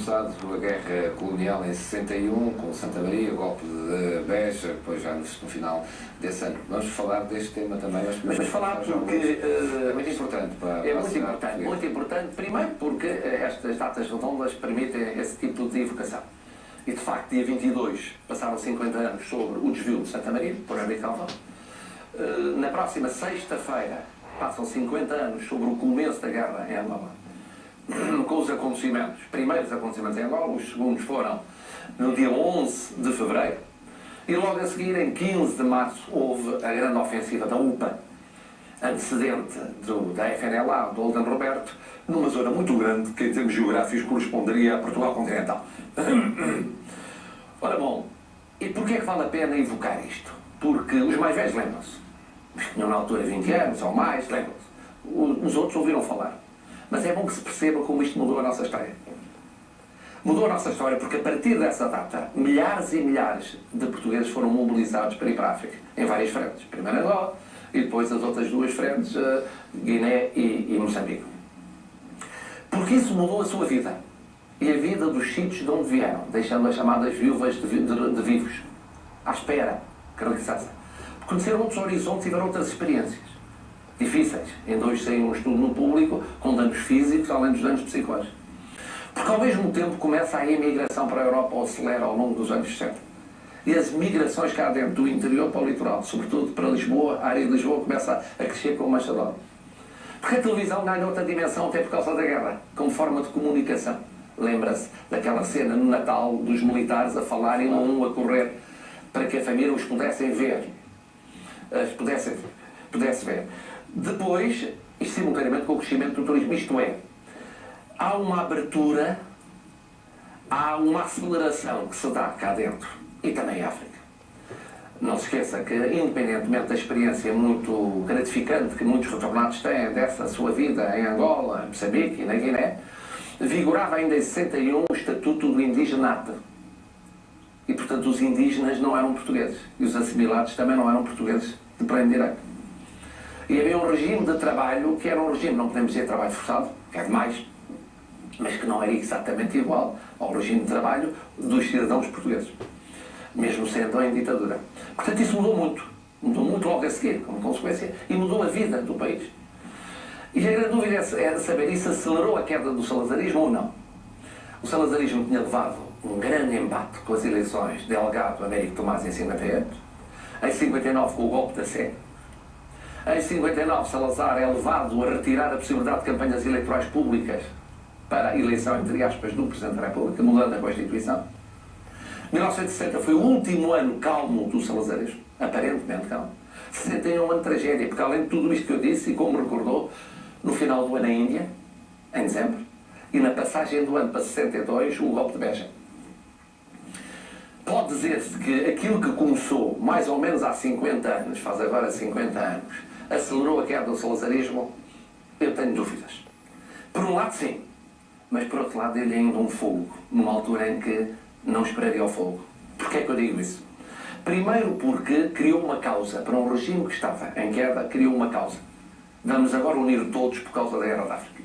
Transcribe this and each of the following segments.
começado a guerra colonial em 61, com Santa Maria, o golpe de Beja, depois já no final desse ano. Vamos falar deste tema também. Mas vamos falar porque é muito importante para é a muito sociedade importante, portuguesa. muito importante, primeiro porque estas datas redondas permitem esse tipo de evocação. E de facto, dia 22, passaram 50 anos sobre o desvio de Santa Maria, por Henrique Alvão. Na próxima sexta-feira, passam 50 anos sobre o começo da guerra em Angola, com os acontecimentos, os primeiros acontecimentos em Angola, os segundos foram no dia 11 de fevereiro, e logo a seguir, em 15 de março, houve a grande ofensiva da UPA, antecedente da FNLA, do Olden Roberto, numa zona muito grande, que em termos geográficos corresponderia a Portugal continental. Ora bom, e porquê é que vale a pena evocar isto? Porque os mais velhos lembram-se. Os que tinham na altura 20 anos ou mais, lembram-se. Os outros ouviram falar. Mas é bom que se perceba como isto mudou a nossa história. Mudou a nossa história porque a partir dessa data, milhares e milhares de portugueses foram mobilizados para ir para a África, em várias frentes. Primeiro Angola e depois as outras duas frentes, Guiné e Moçambique. Porque isso mudou a sua vida. E a vida dos sítios de onde vieram, deixando as chamadas viúvas de vivos, à espera que regressassem. Conheceram outros horizontes e tiveram outras experiências difíceis. Em dois saiu um estudo no público com danos físicos, além dos danos psicológicos. Porque ao mesmo tempo começa a imigração para a Europa, ou acelera ao longo dos anos 60. E as migrações cá dentro, do interior para o litoral, sobretudo para Lisboa, a área de Lisboa começa a crescer com o machadão. Porque a televisão ganha outra dimensão até por causa da guerra, como forma de comunicação. Lembra-se daquela cena no Natal dos militares a falarem um a um, a correr, para que a família os pudessem ver. Pudesse ver. Depois, e simultaneamente com o crescimento do turismo, isto é, há uma abertura, há uma aceleração que se dá cá dentro, e também em África. Não se esqueça que, independentemente da experiência muito gratificante que muitos retornados têm dessa sua vida em Angola, em Moçambique e na Guiné, vigorava ainda em 61 o Estatuto do Indigenato. E, portanto, os indígenas não eram portugueses. E os assimilados também não eram portugueses de pleno direito. E havia um regime de trabalho que era um regime, não podemos dizer trabalho forçado, que é demais, mas que não era exatamente igual ao regime de trabalho dos cidadãos portugueses, mesmo sendo em ditadura. Portanto, isso mudou muito logo a seguir, como consequência, e mudou a vida do país. E a grande dúvida é saber se acelerou a queda do salazarismo ou não. O salazarismo tinha levado um grande embate com as eleições de Delgado Américo Tomás em 58, em 59 com o golpe da Sé. Em 59, Salazar é levado a retirar a possibilidade de campanhas eleitorais públicas para a eleição, entre aspas, do Presidente da República, mudando a Constituição. 1960 foi o último ano calmo do salazarismo, aparentemente calmo. 61 é um ano de tragédia, porque além de tudo isto que eu disse, e como recordou, no final do ano na Índia, em dezembro, e na passagem do ano para 62, o golpe de Beja. Pode dizer-se que aquilo que começou mais ou menos há 50 anos, faz agora 50 anos, acelerou a queda do salazarismo? Eu tenho dúvidas. Por um lado, sim. Mas por outro lado, ele é ainda um fogo, numa altura em que não esperaria o fogo. Porquê é que eu digo isso? Primeiro porque criou uma causa. Para um regime que estava em queda, criou uma causa. Vamos agora unir todos por causa da Guerra da África.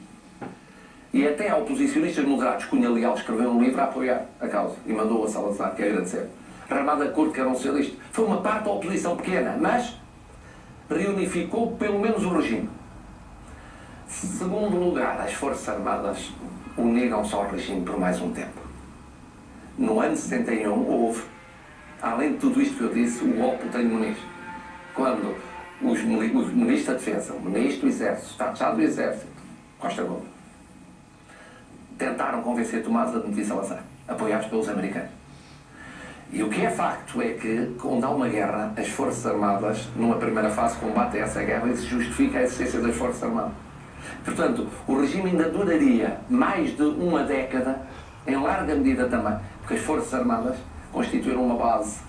E até há oposicionistas moderados, Cunha Leal escreveu um livro a apoiar a causa e mandou a Salazar, que agradecer. Ramada Corte, que era um socialista, foi uma parte da oposição pequena, mas reunificou pelo menos o regime. Segundo lugar, as Forças Armadas uniram-se ao regime por mais um tempo. No ano 71 houve, além de tudo isto que eu disse, o golpe do Tenho Muniz. Quando os ministros da Defesa, o ministro do Exército, o Estado-Chave do Exército, Costa Gomes, tentaram convencer Tomás a demitir Salazar, apoiados pelos americanos. E o que é facto é que, quando há uma guerra, as Forças Armadas, numa primeira fase, combatem essa guerra e se justifica a existência das Forças Armadas. Portanto, o regime ainda duraria mais de uma década, em larga medida também, porque as Forças Armadas constituíram uma base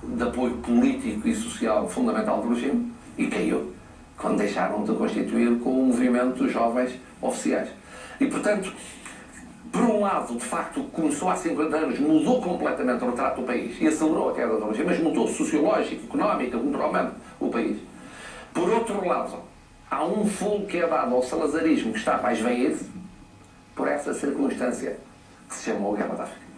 de apoio político e social fundamental do regime e caiu, quando deixaram de constituir com o movimento dos jovens oficiais. E, portanto, por um lado, de facto, começou há 50 anos, mudou completamente o retrato do país e acelerou a queda do regime, mas mudou sociológico, económico, culturalmente o país. Por outro lado, há um fogo que é dado ao salazarismo que estava a esvair por essa circunstância que se chamou Guerra da África.